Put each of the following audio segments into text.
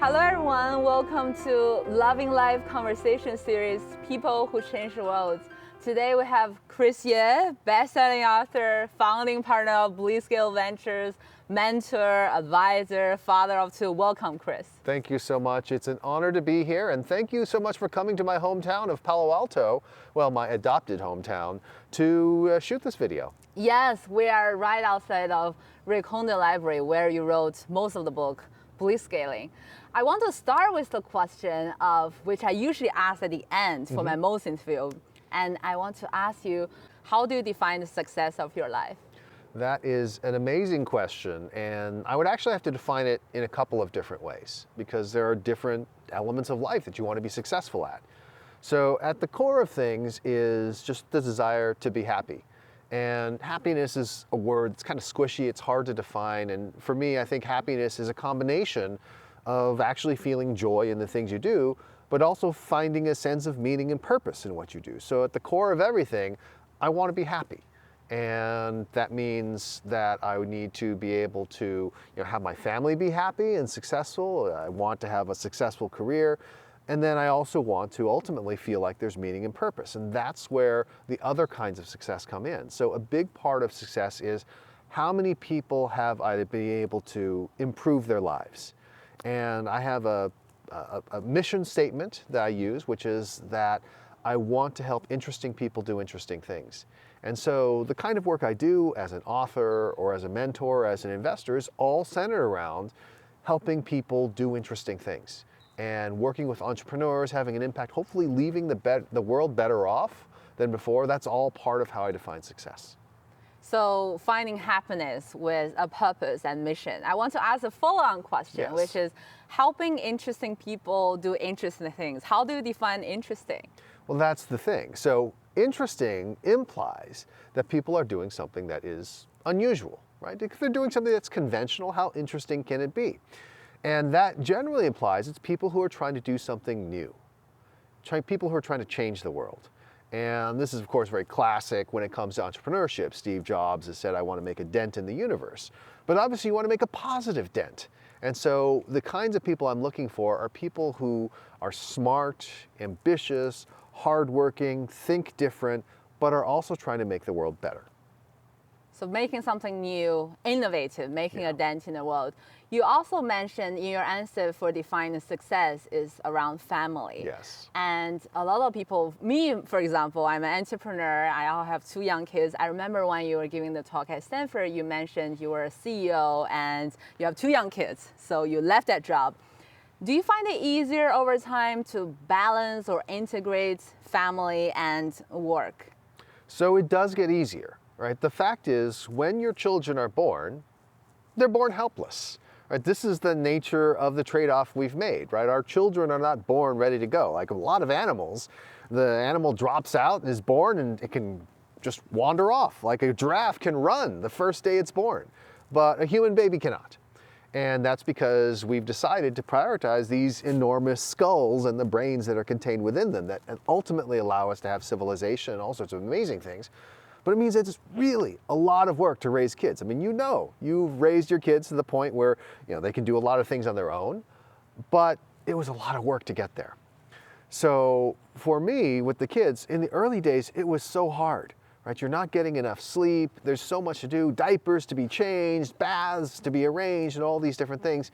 Hello everyone, welcome to Loving Life conversation series, People Who Change the World. Today we have Chris Ye, best-selling author, founding partner of Blitzscaling Ventures, mentor, advisor, father of two. Welcome, Chris. Thank you so much. It's an honor to be here, and thank you so much for coming to my hometown of Palo Alto, well, my adopted hometown, to shoot this video. Yes, we are right outside of Rick Honda Library, where you wrote most of the book, Blitzscaling. I want to start with the question of which I usually ask at the end for my most interview, and I want to ask you, how do you define the success of your life? That is an amazing question, and I would actually have to define it in a couple of different ways, because there are different elements of life that you want to be successful at. So at the core of things is just the desire to be happy. And happiness is a word that's kind of squishy, it's hard to define, and for me, I think happiness is a combination of actually feeling joy in the things you do, but also finding a sense of meaning and purpose in what you do. So at the core of everything, I want to be happy. And that means that I would need to be able to have my family be happy and successful. I want to have a successful career. And then I also want to ultimately feel like there's meaning and purpose. And that's where the other kinds of success come in. So a big part of success is how many people have I been able to improve their lives? And I have a mission statement that I use, which is that I want to help interesting people do interesting things. And so the kind of work I do as an author or as a mentor, as an investor, is all centered around helping people do interesting things and working with entrepreneurs, having an impact, hopefully leaving the world better off than before. That's all part of how I define success. So finding happiness with a purpose and mission. I want to ask a follow-on question, Yes. which is helping interesting people do interesting things. How do you define interesting? Well, that's the thing. So interesting implies that people are doing something that is unusual, right? If they're doing something that's conventional, how interesting can it be? And that generally implies it's people who are trying to do something new, people who are trying to change the world. And this is, of course, very classic when it comes to entrepreneurship. Steve Jobs has said, I want to make a dent in the universe. But obviously, you want to make a positive dent. And so the kinds of people I'm looking for are people who are smart, ambitious, hardworking, think different, but are also trying to make the world better. So making something new, innovative, making a dent in the world. You also mentioned in your answer for defining success is around family. Yes. And a lot of people, me, for example, I'm an entrepreneur. I have two young kids. I remember when you were giving the talk at Stanford, you mentioned you were a CEO and you have two young kids. So you left that job. Do you find it easier over time to balance or integrate family and work? So it does get easier, right? The fact is, when your children are born, they're born helpless. Right? This is the nature of the trade-off we've made, right? Our children are not born ready to go. Like a lot of animals, the animal drops out and is born and it can just wander off. Like a giraffe can run the first day it's born, but a human baby cannot. And that's because we've decided to prioritize these enormous skulls and the brains that are contained within them that ultimately allow us to have civilization and all sorts of amazing things. But it means it's really a lot of work to raise kids. I mean, you've raised your kids to the point where they can do a lot of things on their own, but it was a lot of work to get there. So for me, with the kids, in the early days, it was so hard, right? You're not getting enough sleep. There's so much to do, diapers to be changed, baths to be arranged, and all these different things.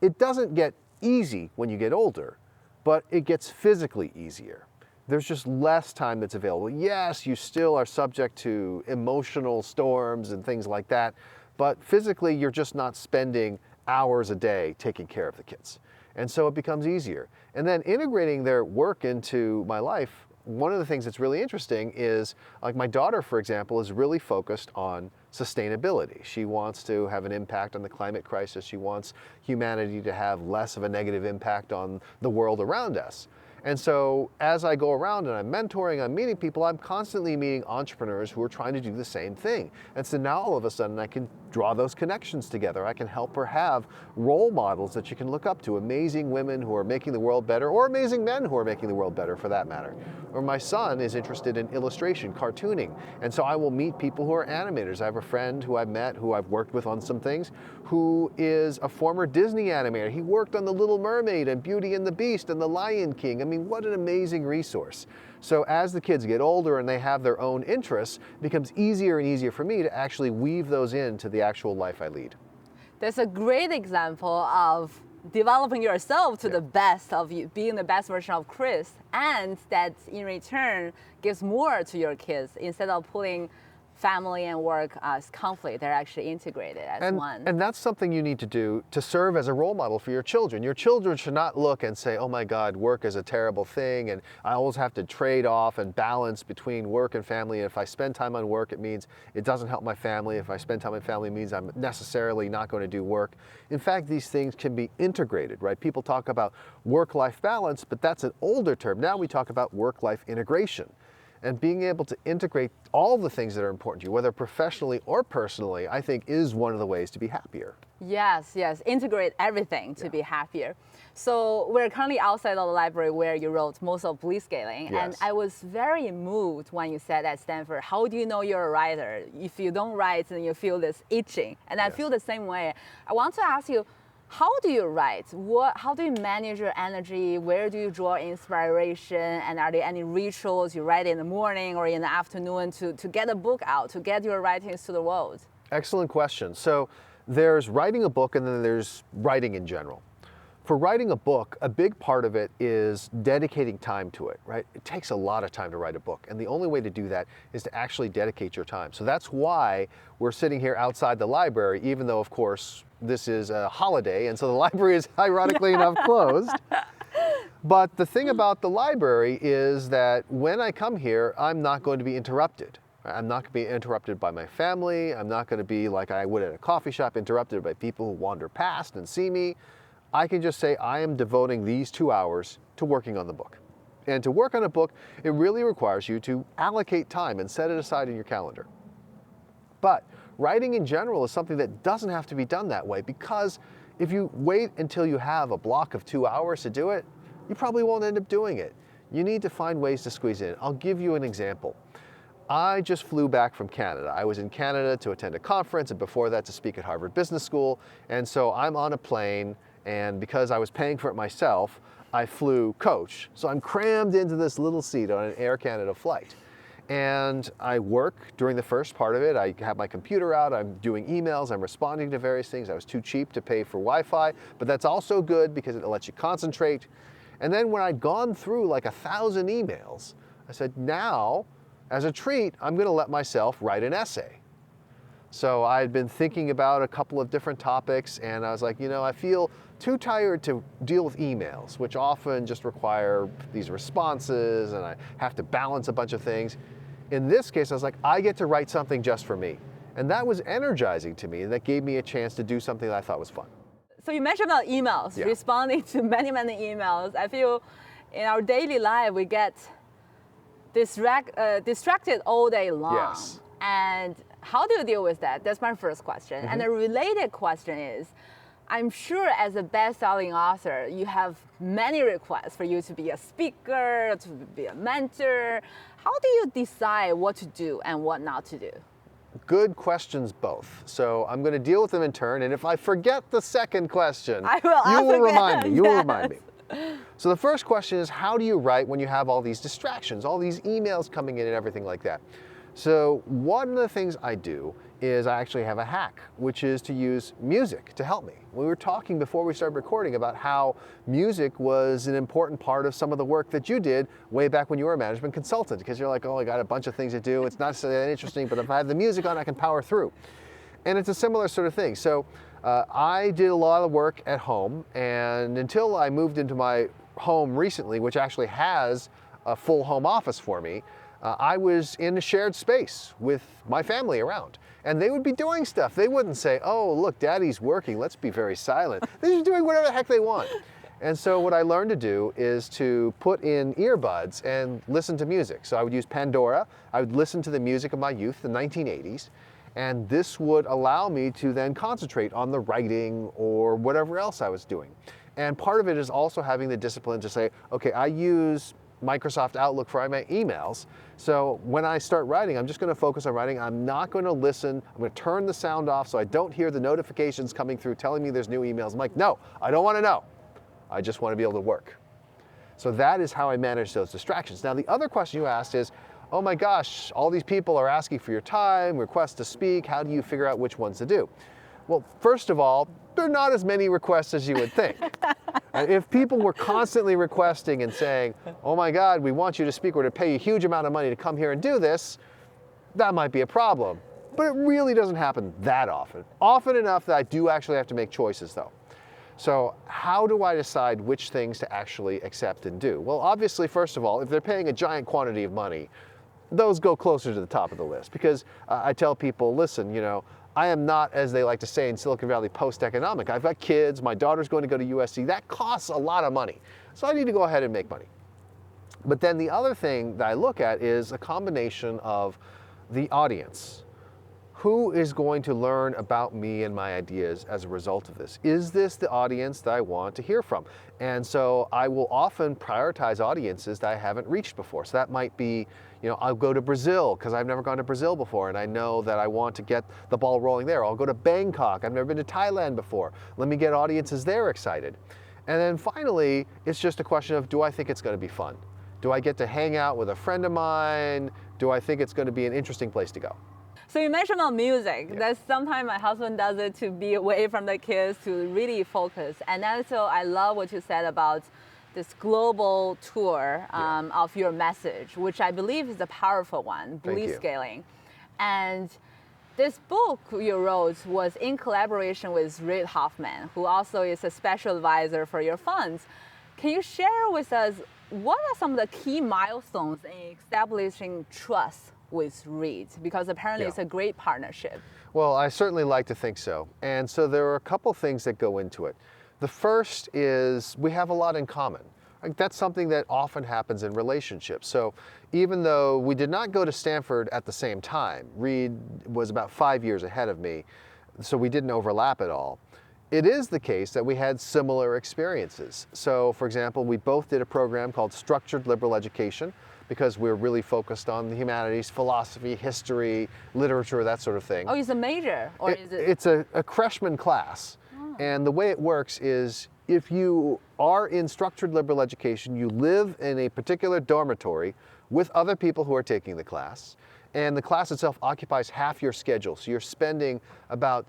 It doesn't get easy when you get older, but it gets physically easier. There's just less time that's available. Yes, you still are subject to emotional storms and things like that, but physically you're just not spending hours a day taking care of the kids. And so it becomes easier. And then integrating their work into my life, one of the things that's really interesting is, like my daughter, for example, is really focused on sustainability. She wants to have an impact on the climate crisis. She wants humanity to have less of a negative impact on the world around us. And so as I go around and I'm mentoring, I'm meeting people, I'm constantly meeting entrepreneurs who are trying to do the same thing. And so now all of a sudden I can draw those connections together. I can help her have role models that she can look up to, amazing women who are making the world better, or amazing men who are making the world better for that matter. Or my son is interested in illustration, cartooning, and so I will meet people who are animators. I have a friend who I've met, who I've worked with on some things, who is a former Disney animator. He worked on The Little Mermaid and Beauty and the Beast and The Lion King. I mean, what an amazing resource. So as the kids get older and they have their own interests, it becomes easier and easier for me to actually weave those into the actual life I lead. That's a great example of developing yourself to the best of you, being the best version of Chris, and that in return gives more to your kids instead of putting family and work as conflict. They're actually integrated as one. And that's something you need to do to serve as a role model for your children. Your children should not look and say, oh my God, work is a terrible thing, and I always have to trade off and balance between work and family. If I spend time on work, it means it doesn't help my family. If I spend time on family, it means I'm necessarily not going to do work. In fact, these things can be integrated, right? People talk about work-life balance, but that's an older term. Now we talk about work-life integration. And being able to integrate all the things that are important to you, whether professionally or personally, I think is one of the ways to be happier. Yes, yes, integrate everything to be happier. So we're currently outside of the library where you wrote most of Blitzscaling, and I was very moved when you said at Stanford, how do you know you're a writer? If you don't write, then you feel this itching. And I feel the same way. I want to ask you, how do you write? How do you manage your energy? Where do you draw inspiration? And are there any rituals you write in the morning or in the afternoon to get a book out, to get your writings to the world? Excellent question. So there's writing a book and then there's writing in general. For writing a book, a big part of it is dedicating time to it, right? It takes a lot of time to write a book, and the only way to do that is to actually dedicate your time. So that's why we're sitting here outside the library, even though, of course, this is a holiday, and so the library is ironically enough closed. But the thing about the library is that when I come here, I'm not going to be interrupted. I'm not going to be interrupted by my family. I'm not going to be like I would at a coffee shop, interrupted by people who wander past and see me. I can just say I am devoting these 2 hours to working on the book. And to work on a book, it really requires you to allocate time and set it aside in your calendar. But writing in general is something that doesn't have to be done that way, because if you wait until you have a block of 2 hours to do it, you probably won't end up doing it. You need to find ways to squeeze in. I'll give you an example. I just flew back from Canada. I was in Canada to attend a conference, and before that to speak at Harvard Business School. And so I'm on a plane, and because I was paying for it myself, I flew coach. So I'm crammed into this little seat on an Air Canada flight. And I work during the first part of it. I have my computer out, I'm doing emails, I'm responding to various things. I was too cheap to pay for Wi-Fi, but that's also good because it lets you concentrate. And then when I'd gone through like 1,000 emails, I said, now, as a treat, I'm gonna let myself write an essay. So I had been thinking about a couple of different topics, and I was like, you know, I feel too tired to deal with emails, which often just require these responses, and I have to balance a bunch of things. In this case, I was like, I get to write something just for me. And that was energizing to me, and that gave me a chance to do something that I thought was fun. So you mentioned about emails, responding to many, many emails. I feel in our daily life, we get distracted all day long. Yes. And how do you deal with that? That's my first question. And the related question is, I'm sure as a best-selling author, you have many requests for you to be a speaker, to be a mentor. How do you decide what to do and what not to do? Good questions both. So I'm going to deal with them in turn, and if I forget the second question, you will remind me. You will remind me. So the first question is, how do you write when you have all these distractions, all these emails coming in and everything like that? So one of the things I do is I actually have a hack, which is to use music to help me. We were talking before we started recording about how music was an important part of some of the work that you did way back when you were a management consultant, because you're like, oh, I got a bunch of things to do. It's not so that interesting, but if I have the music on, I can power through. And it's a similar sort of thing. So I did a lot of work at home, and until I moved into my home recently, which actually has a full home office for me, I was in a shared space with my family around, and they would be doing stuff. They wouldn't say, oh, look, daddy's working, let's be very silent. They're just doing whatever the heck they want. And so what I learned to do is to put in earbuds and listen to music. So I would use Pandora. I would listen to the music of my youth, the 1980s, and this would allow me to then concentrate on the writing or whatever else I was doing. And part of it is also having the discipline to say, okay, I use Microsoft Outlook for my emails. So when I start writing, I'm just going to focus on writing. I'm not going to listen. I'm going to turn the sound off so I don't hear the notifications coming through telling me there's new emails. I'm like, no, I don't want to know. I just want to be able to work. So that is how I manage those distractions. Now, the other question you asked is, oh my gosh, all these people are asking for your time, requests to speak. How do you figure out which ones to do? Well, first of all, there are not as many requests as you would think. If people were constantly requesting and saying, oh my God, we want you to speak, we're going to pay you a huge amount of money to come here and do this, that might be a problem. But it really doesn't happen that often. Often enough that I do actually have to make choices though. So how do I decide which things to actually accept and do? Well, obviously, first of all, if they're paying a giant quantity of money, those go closer to the top of the list because I tell people, listen, you know, I am not, as they like to say in Silicon Valley, post-economic. I've got kids, my daughter's going to go to USC. That costs a lot of money. So I need to go ahead and make money. But then the other thing that I look at is a combination of the audience. Who is going to learn about me and my ideas as a result of this? Is this the audience that I want to hear from? And so I will often prioritize audiences that I haven't reached before. So that might be, you know, I'll go to Brazil because I've never gone to Brazil before and I know that I want to get the ball rolling there. I'll go to Bangkok. I've never been to Thailand before. Let me get audiences there excited. And then finally, it's just a question of, do I think it's going to be fun? Do I get to hang out with a friend of mine? Do I think it's going to be an interesting place to go? So you mentioned about music. Yeah. That's sometimes my husband does it to be away from the kids to really focus. And also I love what you said about this global tour of your message, which I believe is a powerful one, Blitzscaling. And this book you wrote was in collaboration with Reid Hoffman, who also is a special advisor for your funds. Can you share with us what are some of the key milestones in establishing trust with Reid? Because apparently it's a great partnership. Well, I certainly like to think so. And so there are a couple things that go into it. The first is we have a lot in common. Like, that's something that often happens in relationships. So even though we did not go to Stanford at the same time, Reid was about 5 years ahead of me, so we didn't overlap at all. It is the case that we had similar experiences. So for example, we both did a program called Structured Liberal Education because we're really focused on the humanities, philosophy, history, literature, that sort of thing. Oh, it's a major? Or is it? It's a freshman class. Oh. And the way it works is if you are in structured liberal education, you live in a particular dormitory with other people who are taking the class, and the class itself occupies half your schedule. So you're spending about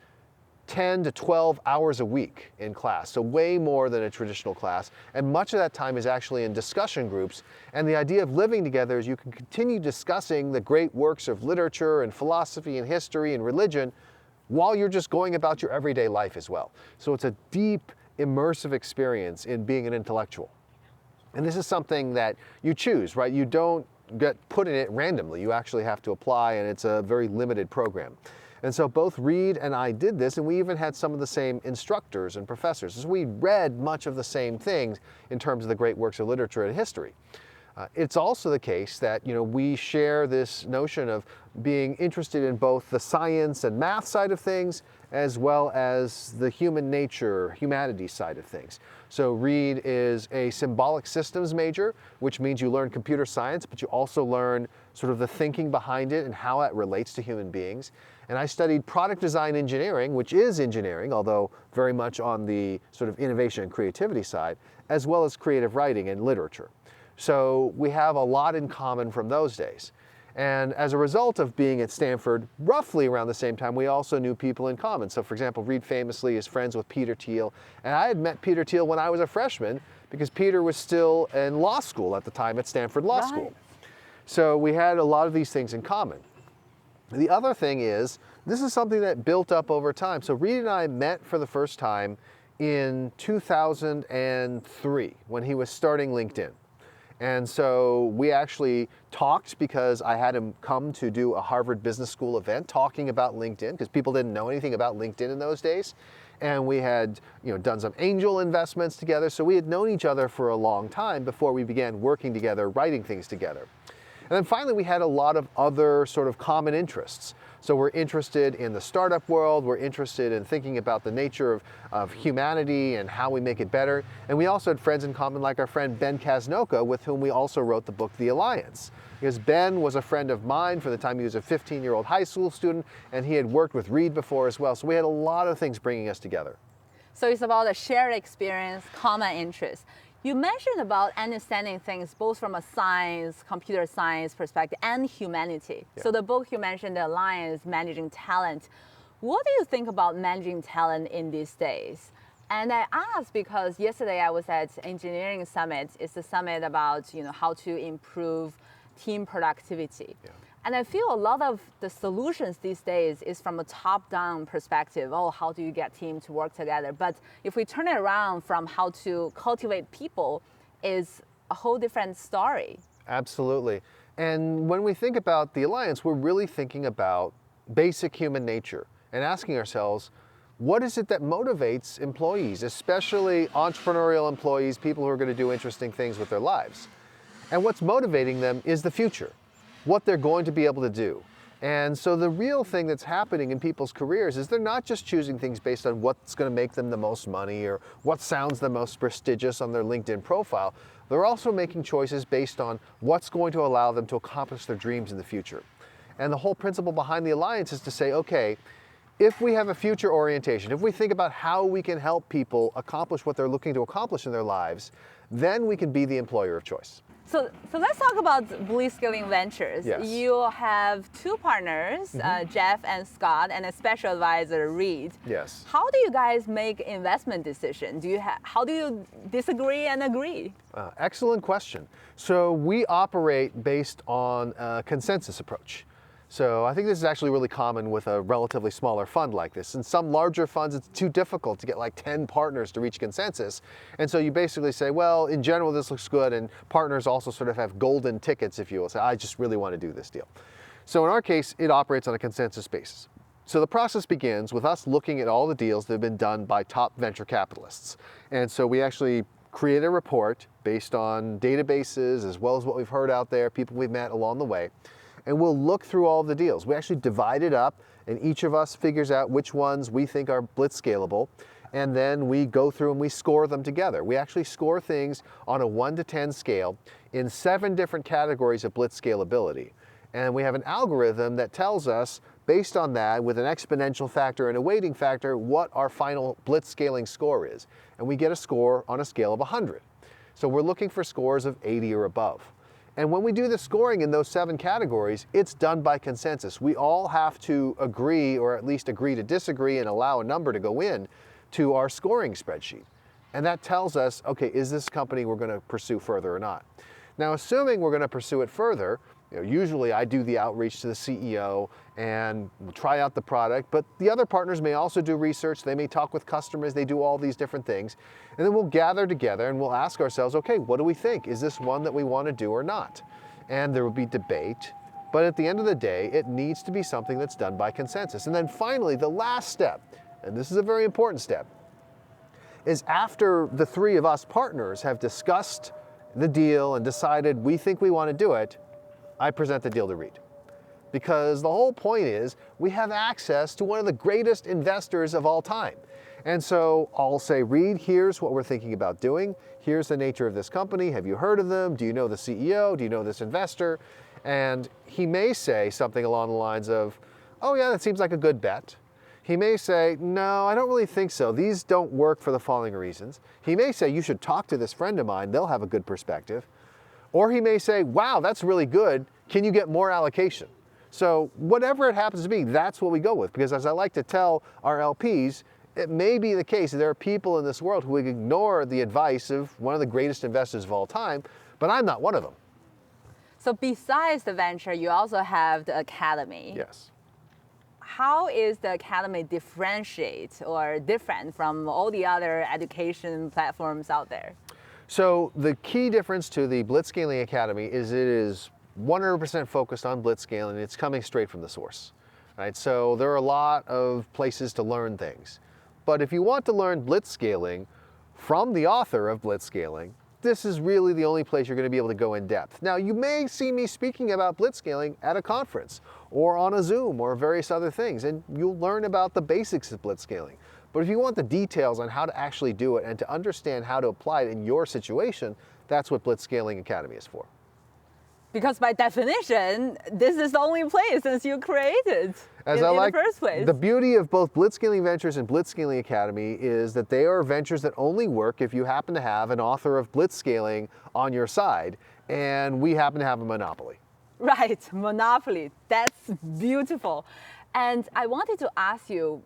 10 to 12 hours a week in class, so way more than a traditional class, and much of that time is actually in discussion groups. And the idea of living together is you can continue discussing the great works of literature and philosophy and history and religion while you're just going about your everyday life as well. So it's a deep, immersive experience in being an intellectual. And this is something that you choose, right? You don't get put in it randomly. You actually have to apply, and it's a very limited program. And so both Reid and I did this, and we even had some of the same instructors and professors. So we read much of the same things in terms of the great works of literature and history. It's also the case that, you know, we share this notion of being interested in both the science and math side of things, as well as the human nature, humanities side of things. So Reid is a symbolic systems major, which means you learn computer science, but you also learn sort of the thinking behind it and how it relates to human beings. And I studied product design engineering, which is engineering, although very much on the sort of innovation and creativity side, as well as creative writing and literature. So we have a lot in common from those days. And as a result of being at Stanford roughly around the same time, we also knew people in common. So for example, Reid famously is friends with Peter Thiel. And I had met Peter Thiel when I was a freshman because Peter was still in law school at the time at Stanford Law School. So we had a lot of these things in common. The other thing is, this is something that built up over time. So Reid and I met for the first time in 2003 when he was starting LinkedIn. And so we actually talked because I had him come to do a Harvard Business School event talking about LinkedIn because people didn't know anything about LinkedIn in those days. and we had done some angel investments together, so we had known each other for a long time before we began working together, writing things together. And then finally, we had a lot of other sort of common interests. So we're interested in the startup world, we're interested in thinking about the nature of humanity and how we make it better. And we also had friends in common like our friend Ben Kaznoka, with whom we also wrote the book, The Alliance. Because Ben was a friend of mine for the time he was a 15-year-old high school student, and he had worked with Reed before as well. So we had a lot of things bringing us together. So it's about a shared experience, common interest. You mentioned about understanding things both from a science, computer science perspective and humanity. Yeah. So the book you mentioned, The Alliance, Managing Talent. What do you think about managing talent in these days? And I asked because yesterday I was at Engineering Summit. It's a summit about how to improve team productivity. Yeah. And I feel a lot of the solutions these days is from a top-down perspective. Oh, how do you get team to work together? But if we turn it around from how to cultivate people, is a whole different story. Absolutely. And when we think about the Alliance, we're really thinking about basic human nature and asking ourselves, what is it that motivates employees, especially entrepreneurial employees, people who are going to do interesting things with their lives? And what's motivating them is the future, what they're going to be able to do. And so the real thing that's happening in people's careers is they're not just choosing things based on what's going to make them the most money or what sounds the most prestigious on their LinkedIn profile. They're also making choices based on what's going to allow them to accomplish their dreams in the future. And the whole principle behind the Alliance is to say, okay, if we have a future orientation, if we think about how we can help people accomplish what they're looking to accomplish in their lives, then we can be the employer of choice. So let's talk about Blitzscaling Ventures. Yes. You have two partners, Jeff and Scott, and a special advisor, Reed. Yes. How do you guys make investment decisions? How do you disagree and agree? Excellent question. So we operate based on a consensus approach. So I think this is actually really common with a relatively smaller fund like this. In some larger funds, it's too difficult to get like 10 partners to reach consensus. And so you basically say, well, in general, this looks good. And partners also sort of have golden tickets, if you will, say, I just really want to do this deal. So in our case, it operates on a consensus basis. So the process begins with us looking at all the deals that have been done by top venture capitalists. And so we actually create a report based on databases as well as what we've heard out there, people we've met along the way. And we'll look through all the deals. We actually divide it up, and each of us figures out which ones we think are blitzscalable, and then we go through and we score them together. We actually score things on a 1 to 10 scale in 7 different categories of blitzscalability. And we have an algorithm that tells us, based on that, with an exponential factor and a weighting factor, what our final blitzscaling score is. And we get a score on a scale of 100. So we're looking for scores of 80 or above. And when we do the scoring in those 7 categories, it's done by consensus. We all have to agree, or at least agree to disagree and allow a number to go in to our scoring spreadsheet. And that tells us, okay, is this company we're going to pursue further or not? Now, assuming we're going to pursue it further, usually I do the outreach to the CEO and we'll try out the product, but the other partners may also do research. They may talk with customers. They do all these different things. And then we'll gather together and we'll ask ourselves, okay, what do we think? Is this one that we want to do or not? And there will be debate. But at the end of the day, it needs to be something that's done by consensus. And then finally, the last step, and this is a very important step, is after the 3 of us partners have discussed the deal and decided we think we want to do it, I present the deal to Reed. Because the whole point is we have access to one of the greatest investors of all time. And so I'll say, Reed, here's what we're thinking about doing. Here's the nature of this company. Have you heard of them? Do you know the CEO? Do you know this investor? And he may say something along the lines of, oh yeah, that seems like a good bet. He may say, no, I don't really think so. These don't work for the following reasons. He may say, you should talk to this friend of mine. They'll have a good perspective. Or he may say, wow, that's really good. Can you get more allocation? So whatever it happens to be, that's what we go with. Because as I like to tell our LPs, it may be the case that there are people in this world who ignore the advice of one of the greatest investors of all time, but I'm not one of them. So besides the venture, you also have the academy. Yes. How is the academy differentiate or different from all the other education platforms out there? So the key difference to the Blitzscaling Academy is it is 100% focused on blitzscaling. It's coming straight from the source, right? So there are a lot of places to learn things. But if you want to learn blitzscaling from the author of Blitzscaling, this is really the only place you're going to be able to go in depth. Now, you may see me speaking about blitzscaling at a conference or on a Zoom or various other things, and you'll learn about the basics of blitzscaling. But if you want the details on how to actually do it and to understand how to apply it in your situation, that's what Blitzscaling Academy is for. Because by definition, this is the only place since you created in the first place. The beauty of both Blitzscaling Ventures and Blitzscaling Academy is that they are ventures that only work if you happen to have an author of Blitzscaling on your side, and we happen to have a monopoly. Right, monopoly. That's beautiful. And I wanted to ask you,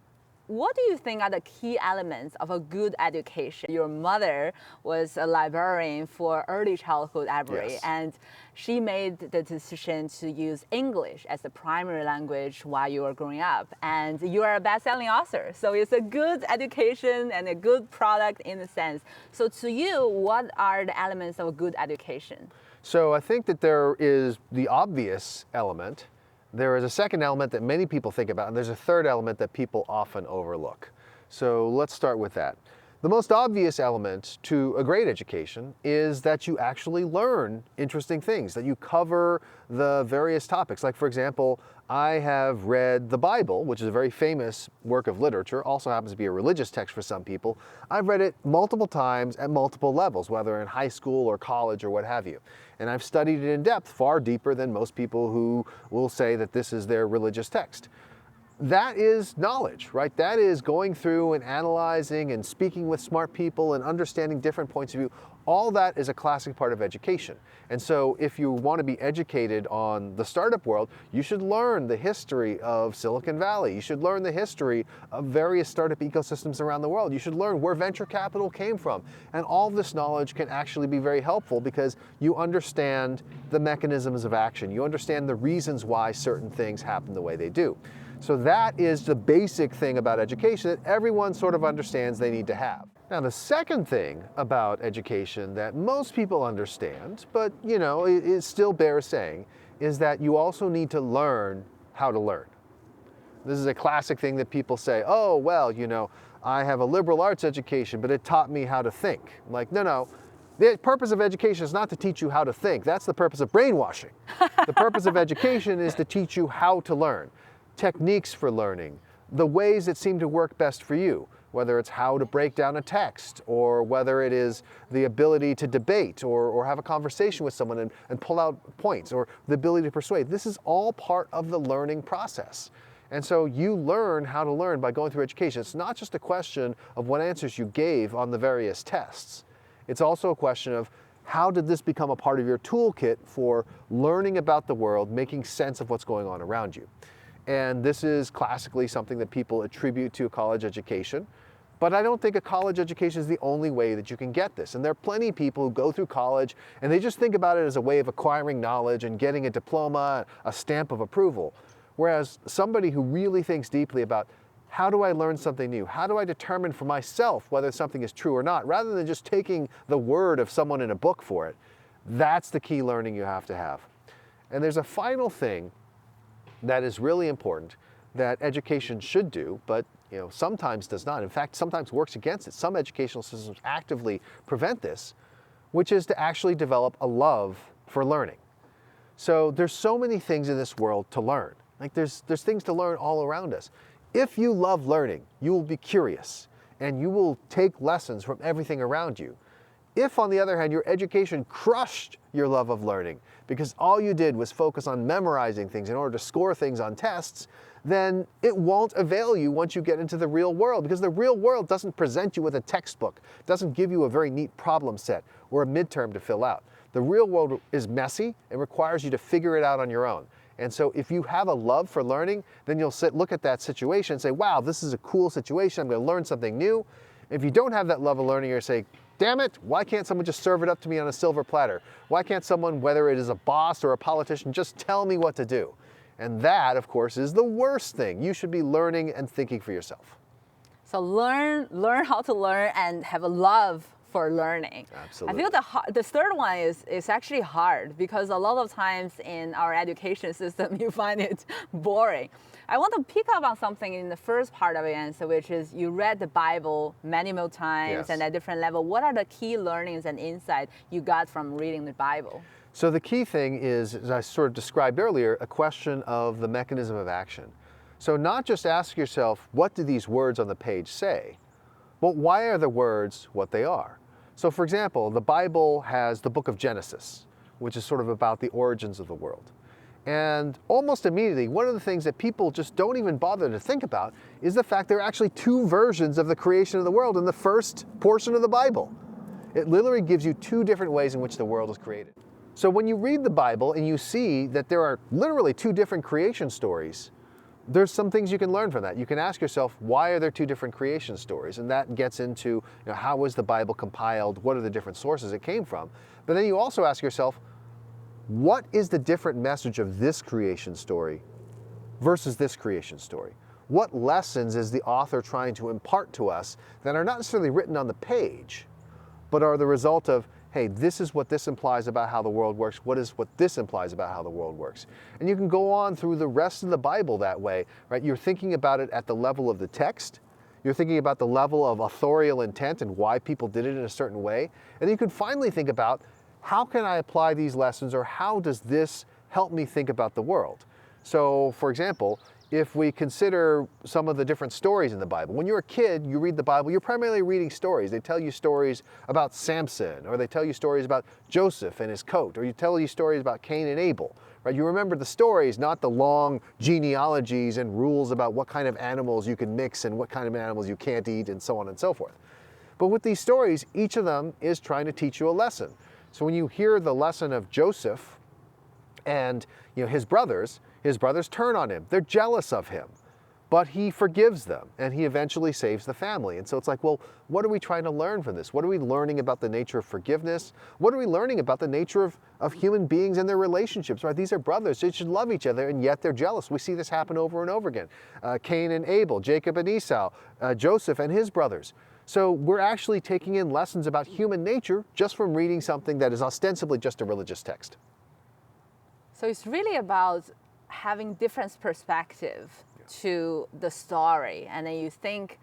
what do you think are the key elements of a good education? Your mother was a librarian for early childhood library, Yes. and she made the decision to use English as the primary language while you were growing up. And you are a best-selling author, so it's a good education and a good product in a sense. So to you, what are the elements of a good education? So I think that there is the obvious element. There is a second element that many people think about, and there's a third element that people often overlook. So let's start with that. The most obvious element to a great education is that you actually learn interesting things, that you cover the various topics. Like, for example, I have read the Bible, which is a very famous work of literature, also happens to be a religious text for some people. I've read it multiple times at multiple levels, whether in high school or college or what have you. And I've studied it in depth, far deeper than most people who will say that this is their religious text. That is knowledge, right? That is going through and analyzing and speaking with smart people and understanding different points of view. All that is a classic part of education. And so if you want to be educated on the startup world, you should learn the history of Silicon Valley. You should learn the history of various startup ecosystems around the world. You should learn where venture capital came from. And all this knowledge can actually be very helpful because you understand the mechanisms of action. You understand the reasons why certain things happen the way they do. So that is the basic thing about education that everyone sort of understands they need to have. Now, the second thing about education that most people understand, but it still bears saying, is that you also need to learn how to learn. This is a classic thing that people say, oh, well, I have a liberal arts education, but it taught me how to think. I'm like, no. The purpose of education is not to teach you how to think. That's the purpose of brainwashing. The purpose of education is to teach you how to learn. Techniques for learning, the ways that seem to work best for you, whether it's how to break down a text, or whether it is the ability to debate or have a conversation with someone and pull out points, or the ability to persuade. This is all part of the learning process. And so you learn how to learn by going through education. It's not just a question of what answers you gave on the various tests. It's also a question of how did this become a part of your toolkit for learning about the world, making sense of what's going on around you. And this is classically something that people attribute to a college education. But I don't think a college education is the only way that you can get this. And there are plenty of people who go through college and they just think about it as a way of acquiring knowledge and getting a diploma, a stamp of approval. Whereas somebody who really thinks deeply about how do I learn something new? How do I determine for myself whether something is true or not, rather than just taking the word of someone in a book for it, that's the key learning you have to have. And there's a final thing that is really important that education should do, but sometimes does not. In fact, sometimes works against it. Some educational systems actively prevent this, which is to actually develop a love for learning. So there's so many things in this world to learn. Like there's things to learn all around us. If you love learning, you will be curious and you will take lessons from everything around you. If, on the other hand, your education crushed your love of learning because all you did was focus on memorizing things in order to score things on tests, then it won't avail you once you get into the real world, because the real world doesn't present you with a textbook, doesn't give you a very neat problem set or a midterm to fill out. The real world is messy and requires you to figure it out on your own. And so if you have a love for learning, then you'll look at that situation and say, wow, this is a cool situation, I'm going to learn something new. If you don't have that love of learning, you're going to say, damn it, why can't someone just serve it up to me on a silver platter? Why can't someone, whether it is a boss or a politician, just tell me what to do? And that, of course, is the worst thing. You should be learning and thinking for yourself. So learn how to learn and have a love for learning. Absolutely. I feel the third one is actually hard because a lot of times in our education system you find it boring. I want to pick up on something in the first part of your answer, which is you read the Bible many more times Yes. and at different level. What are the key learnings and insight you got from reading the Bible? So the key thing is, as I sort of described earlier, a question of the mechanism of action. So not just ask yourself, what do these words on the page say? But why are the words what they are? So for example, the Bible has the book of Genesis, which is sort of about the origins of the world. And almost immediately, one of the things that people just don't even bother to think about is the fact there are actually two versions of the creation of the world in the first portion of the Bible. It literally gives you two different ways in which the world is created. So when you read the Bible and you see that there are literally two different creation stories, there's some things you can learn from that. You can ask yourself, why are there two different creation stories? And that gets into, how was the Bible compiled? What are the different sources it came from? But then you also ask yourself, what is the different message of this creation story versus this creation story? What lessons is the author trying to impart to us that are not necessarily written on the page, but are the result of, hey, this is what this implies about how the world works. What is what this implies about how the world works? And you can go on through the rest of the Bible that way, right? You're thinking about it at the level of the text. You're thinking about the level of authorial intent and why people did it in a certain way. And you can finally think about, how can I apply these lessons, or how does this help me think about the world? So, for example, if we consider some of the different stories in the Bible, when you're a kid, you read the Bible, you're primarily reading stories. They tell you stories about Samson, or they tell you stories about Joseph and his coat, or you tell you stories about Cain and Abel, right? You remember the stories, not the long genealogies and rules about what kind of animals you can mix and what kind of animals you can't eat, and so on and so forth. But with these stories, each of them is trying to teach you a lesson. So when you hear the lesson of Joseph and his brothers turn on him. They're jealous of him, but he forgives them and he eventually saves the family. And so it's like, well, what are we trying to learn from this? What are we learning about the nature of forgiveness? What are we learning about the nature of human beings and their relationships, right? These are brothers. They should love each other, and yet they're jealous. We see this happen over and over again. Cain and Abel, Jacob and Esau, Joseph and his brothers. So we're actually taking in lessons about human nature just from reading something that is ostensibly just a religious text. So it's really about having different perspective to the story, and then you think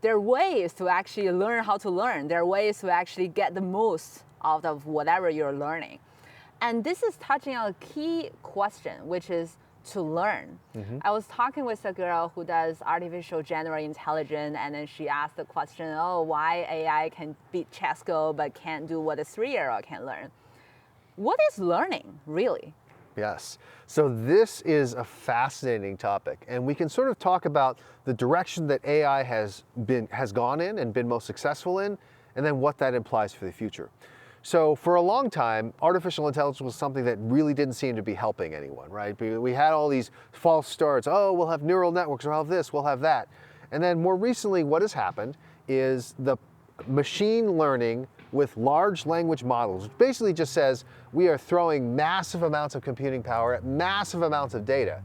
there are ways to actually learn how to learn. There are ways to actually get the most out of whatever you're learning. And this is touching on a key question, which is to learn. Mm-hmm. I was talking with a girl who does artificial general intelligence, and then she asked the question, why AI can beat Chesco but can't do what a 3-year-old can learn? What is learning, really? Yes. So this is a fascinating topic, and we can sort of talk about the direction that AI has gone in and been most successful in, and then what that implies for the future. So for a long time, artificial intelligence was something that really didn't seem to be helping anyone, right? We had all these false starts. We'll have neural networks, or we'll have this, we'll have that. And then more recently, what has happened is the machine learning with large language models, which basically just says we are throwing massive amounts of computing power at massive amounts of data.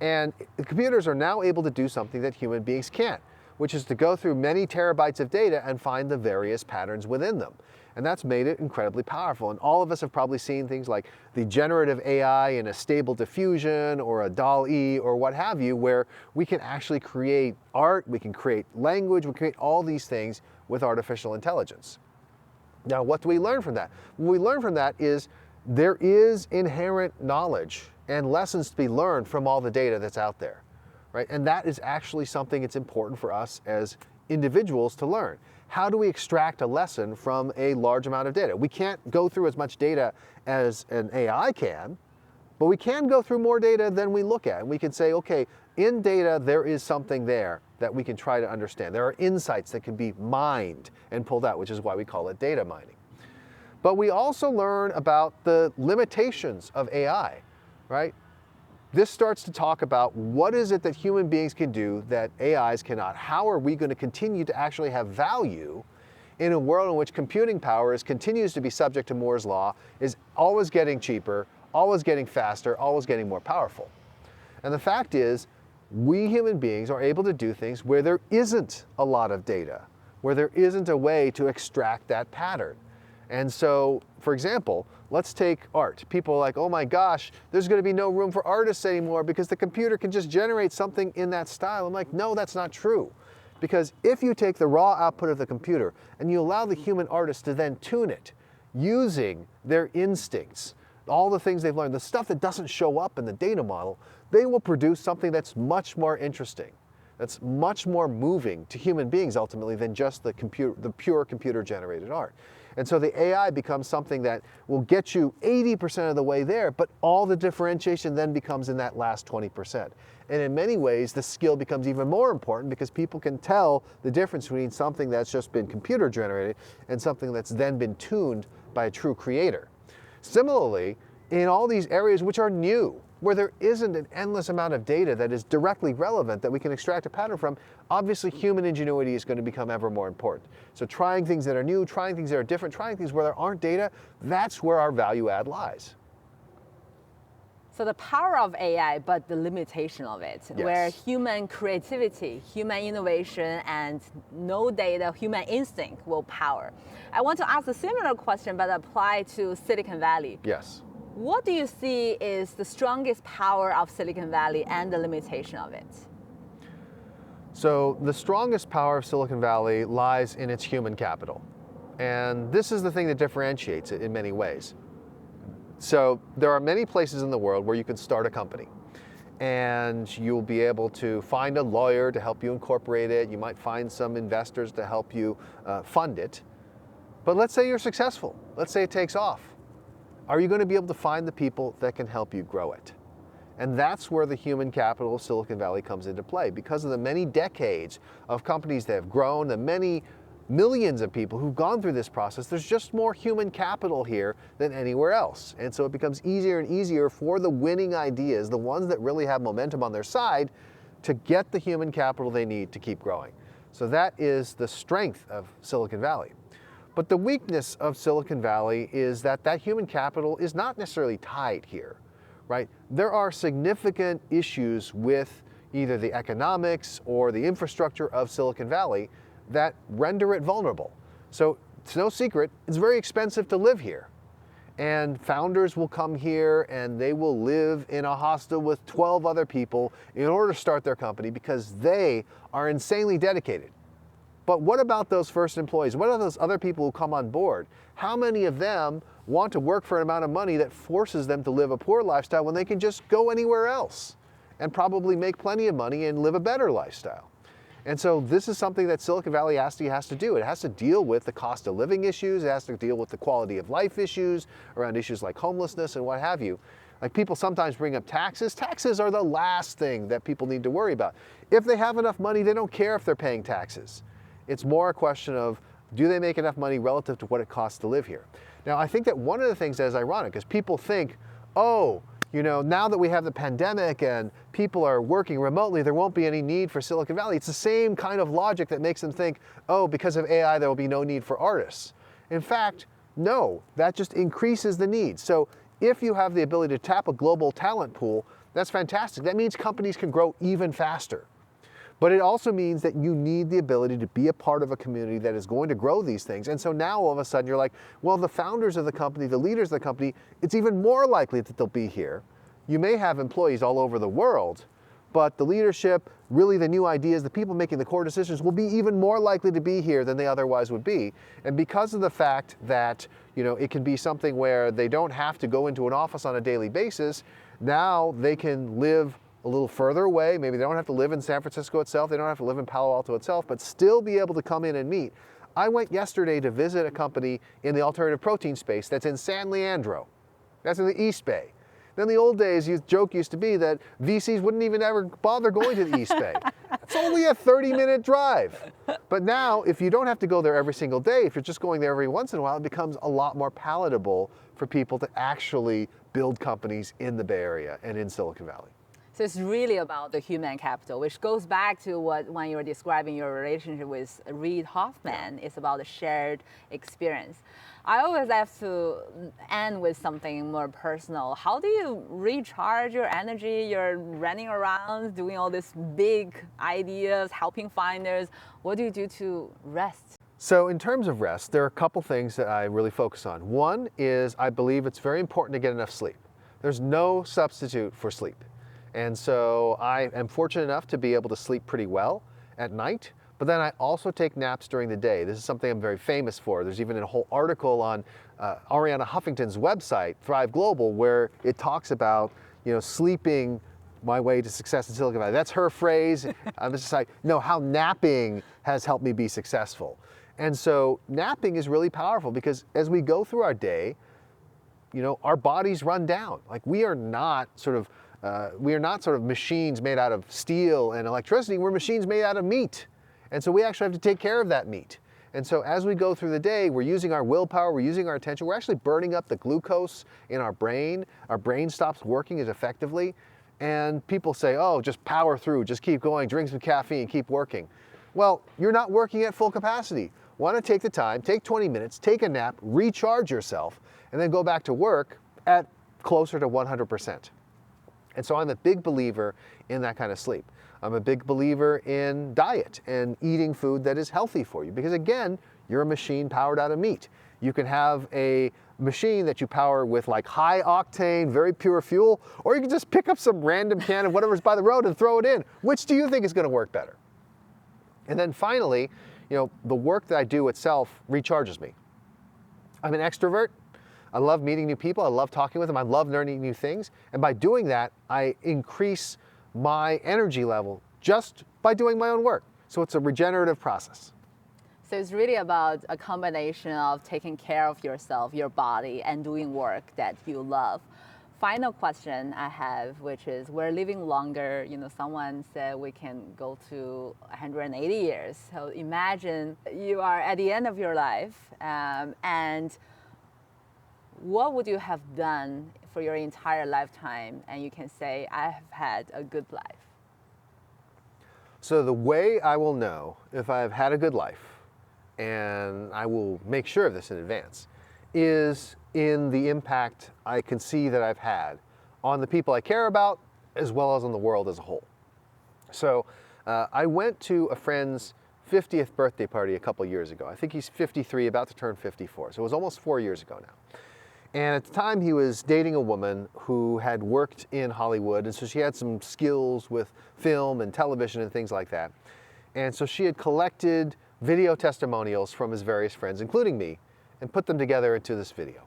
And the computers are now able to do something that human beings can't, which is to go through many terabytes of data and find the various patterns within them. And that's made it incredibly powerful. And all of us have probably seen things like the generative AI in a Stable Diffusion or a DALL-E or what have you, where we can actually create art, we can create language, we create all these things with artificial intelligence. Now, what do we learn from that? What we learn from that is there is inherent knowledge and lessons to be learned from all the data that's out there, right? And that is actually something it's important for us as individuals to learn. How do we extract a lesson from a large amount of data? We can't go through as much data as an AI can, but we can go through more data than we look at. And we can say, okay, in data, there is something there that we can try to understand. There are insights that can be mined and pulled out, which is why we call it data mining. But we also learn about the limitations of AI, right? This starts to talk about what is it that human beings can do that AIs cannot. How are we going to continue to actually have value in a world in which computing power continues to be subject to Moore's law, is always getting cheaper, always getting faster, always getting more powerful. And the fact is, we human beings are able to do things where there isn't a lot of data, where there isn't a way to extract that pattern. And so, for example, let's take art. People are like, oh my gosh, there's going to be no room for artists anymore because the computer can just generate something in that style. I'm like, no, that's not true. Because if you take the raw output of the computer and you allow the human artist to then tune it using their instincts, all the things they've learned, the stuff that doesn't show up in the data model, they will produce something that's much more interesting, that's much more moving to human beings ultimately than just the pure computer-generated art. And so the AI becomes something that will get you 80% of the way there, but all the differentiation then becomes in that last 20%. And in many ways, the skill becomes even more important because people can tell the difference between something that's just been computer generated and something that's then been tuned by a true creator. Similarly, in all these areas which are new, where there isn't an endless amount of data that is directly relevant that we can extract a pattern from, obviously human ingenuity is going to become ever more important. So trying things that are new, trying things that are different, trying things where there aren't data, that's where our value add lies. So the power of AI, but the limitation of it, Yes. where human creativity, human innovation, and no data, human instinct will power. I want to ask a similar question, but apply to Silicon Valley. Yes. What do you see is the strongest power of Silicon Valley and the limitation of it? So the strongest power of Silicon Valley lies in its human capital. And this is the thing that differentiates it in many ways. So there are many places in the world where you can start a company and you'll be able to find a lawyer to help you incorporate it. You might find some investors to help you fund it. But let's say you're successful. Let's say it takes off. Are you going to be able to find the people that can help you grow it? And that's where the human capital of Silicon Valley comes into play. Because of the many decades of companies that have grown, the many millions of people who've gone through this process, there's just more human capital here than anywhere else. And so it becomes easier and easier for the winning ideas, the ones that really have momentum on their side, to get the human capital they need to keep growing. So that is the strength of Silicon Valley. But the weakness of Silicon Valley is that that human capital is not necessarily tied here, right? There are significant issues with either the economics or the infrastructure of Silicon Valley that render it vulnerable. So it's no secret, it's very expensive to live here. And founders will come here and they will live in a hostel with 12 other people in order to start their company because they are insanely dedicated. But what about those first employees? What are those other people who come on board? How many of them want to work for an amount of money that forces them to live a poor lifestyle when they can just go anywhere else and probably make plenty of money and live a better lifestyle? And so this is something that Silicon Valley has to do. It has to deal with the cost of living issues. It has to deal with the quality of life issues around issues like homelessness and what have you. Like people sometimes bring up taxes. Taxes are the last thing that people need to worry about. If they have enough money, they don't care if they're paying taxes. It's more a question of, do they make enough money relative to what it costs to live here? Now, I think that one of the things that is ironic is people think, oh, you know, now that we have the pandemic and people are working remotely, there won't be any need for Silicon Valley. It's the same kind of logic that makes them think, oh, because of AI, there will be no need for artists. In fact, no, that just increases the need. So if you have the ability to tap a global talent pool, that's fantastic. That means companies can grow even faster. But it also means that you need the ability to be a part of a community that is going to grow these things. And so now all of a sudden you're like, well, the founders of the company, the leaders of the company, it's even more likely that they'll be here. You may have employees all over the world, but the leadership, really the new ideas, the people making the core decisions will be even more likely to be here than they otherwise would be. And because of the fact that, you know, it can be something where they don't have to go into an office on a daily basis, now they can live a little further away. Maybe they don't have to live in San Francisco itself. They don't have to live in Palo Alto itself, but still be able to come in and meet. I went yesterday to visit a company in the alternative protein space that's in San Leandro. That's in the East Bay. In the old days, the joke used to be that VCs wouldn't even ever bother going to the East Bay. It's only a 30-minute drive. But now, if you don't have to go there every single day, if you're just going there every once in a while, it becomes a lot more palatable for people to actually build companies in the Bay Area and in Silicon Valley. So it's really about the human capital, which goes back to what when you were describing your relationship with Reid Hoffman, it's about the shared experience. I always have to end with something more personal. How do you recharge your energy? You're running around doing all these big ideas, helping founders. What do you do to rest? So in terms of rest, there are a couple things that I really focus on. One is I believe it's very important to get enough sleep. There's no substitute for sleep. And so I am fortunate enough to be able to sleep pretty well at night, but then I also take naps during the day. This is something I'm very famous for. There's even a whole article on Arianna Huffington's website, Thrive Global, where it talks about, sleeping my way to success in Silicon Valley. That's her phrase. I'm just like, no, how napping has helped me be successful. And so napping is really powerful because as we go through our day, our bodies run down. Like we are not sort of machines made out of steel and electricity. We're machines made out of meat. And so we actually have to take care of that meat. And so as we go through the day, we're using our willpower, we're using our attention, we're actually burning up the glucose in our brain. Our brain stops working as effectively. And people say, oh, just power through, just keep going, drink some caffeine, keep working. Well, you're not working at full capacity. Want to take the time, take 20 minutes, take a nap, recharge yourself, and then go back to work at closer to 100%. And so I'm a big believer in that kind of sleep. I'm a big believer in diet and eating food that is healthy for you because again, you're a machine powered out of meat. You can have a machine that you power with like high octane, very pure fuel, or you can just pick up some random can of whatever's by the road and throw it in. Which do you think is going to work better? And then finally, the work that I do itself recharges me. I'm an extrovert. I love meeting new people. I love talking with them. I love learning new things. And by doing that, I increase my energy level just by doing my own work. So it's a regenerative process. So it's really about a combination of taking care of yourself, your body, and doing work that you love. Final question I have, which is we're living longer. Someone said we can go to 180 years. So imagine you are at the end of your life, and what would you have done for your entire lifetime? And you can say, I have had a good life. So the way I will know if I've had a good life, and I will make sure of this in advance, is in the impact I can see that I've had on the people I care about, as well as on the world as a whole. So I went to a friend's 50th birthday party a couple years ago. I think he's 53, about to turn 54. So it was almost 4 years ago now. And at the time he was dating a woman who had worked in Hollywood, and so she had some skills with film and television and things like that. And so she had collected video testimonials from his various friends, including me, and put them together into this video.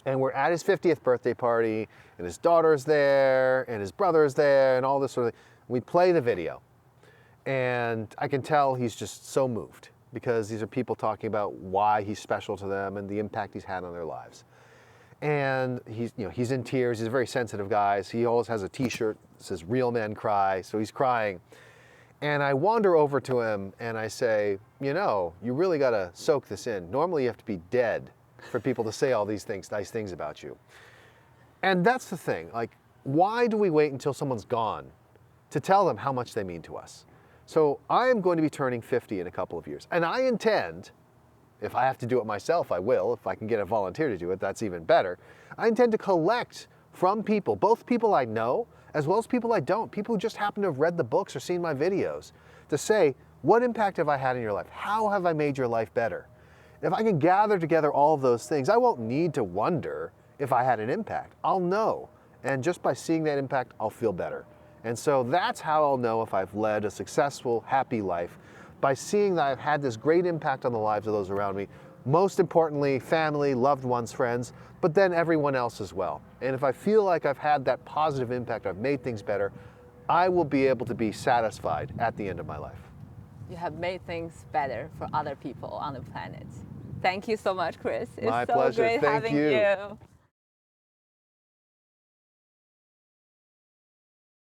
And we're at his 50th birthday party, and his daughter's there, and his brother's there, and all this sort of thing. We play the video, and I can tell he's just so moved because these are people talking about why he's special to them and the impact he's had on their lives. And he's in tears. He's a very sensitive guy. So he always has a T-shirt that says "Real Men Cry," so he's crying. And I wander over to him and I say, you really got to soak this in. Normally you have to be dead for people to say all these nice things about you. And that's the thing. Like, why do we wait until someone's gone to tell them how much they mean to us? So I am going to be turning 50 in a couple of years. And I intend, if I have to do it myself, I will. If I can get a volunteer to do it, that's even better. I intend to collect from people, both people I know, as well as people I don't, people who just happen to have read the books or seen my videos, to say, what impact have I had in your life? How have I made your life better? If I can gather together all of those things, I won't need to wonder if I had an impact. I'll know. And just by seeing that impact, I'll feel better. And so that's how I'll know if I've led a successful, happy life, by seeing that I've had this great impact on the lives of those around me. Most importantly, family, loved ones, friends, but then everyone else as well. And if I feel like I've had that positive impact, I've made things better, I will be able to be satisfied at the end of my life. You have made things better for other people on the planet. Thank you so much, Chris. My it's so pleasure. great Thank having you. you.